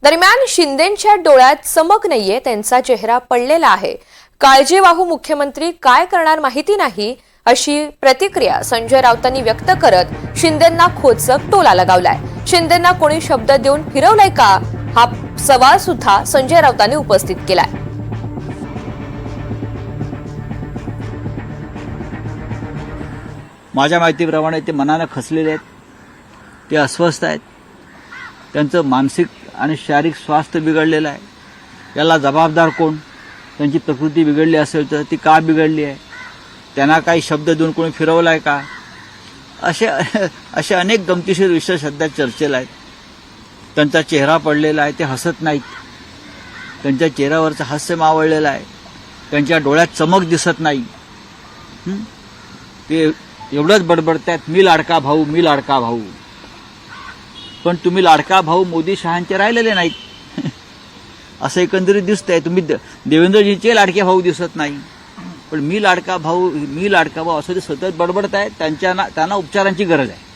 दरम्यान शिंदेंच्या डोळ्यात चमक नाहीये, त्यांचा चेहरा पडलेला आहे. काळजीवाहू मुख्यमंत्री काय करणार माहिती नाही, अशी प्रतिक्रिया संजय राऊतांनी व्यक्त करत शिंदेंना खोचक टोला लगावलाय. शिंदेंना कोणी शब्द देऊन फिरवलाय का, हा सवाल सुद्धा संजय राऊतांनी उपस्थित केलाय. माझ्या माहितीप्रमाणे ते मनाने खचलेले आहेत, ते अस्वस्थ आहेत, त्यांचं मानसिक आणि शारीरिक स्वास्थ्य बिघडलेलं आहे. याला जबाबदार कोण? त्यांची प्रकृती बिघडली असेल तर ती का बिघडली आहे? त्यांना काही शब्द देऊन कोणी फिरवला आहे का? असे अनेक गमतीशीर विषय सध्या चर्चेला आहेत. त्यांचा चेहरा पडलेला आहे, ते हसत नाहीत, त्यांच्या चेहऱ्यावरचं हास्य मावळलेलं आहे, त्यांच्या डोळ्यात चमक दिसत नाही. ते एवढंच बडबडतायत, मी लाडका भाऊ, मी लाडका भाऊ. पण तुम्ही लाडका भाऊ मोदी शहांचे राहिलेले नाहीत असं एकंदरीत दिसतंय. तुम्ही देवेंद्रजींचे लाडके भाऊ दिसत नाही, पण मी लाडका भाऊ, मी लाडका भाऊ असं ते सतत बडबडतायत. त्यांना उपचारांची गरज आहे.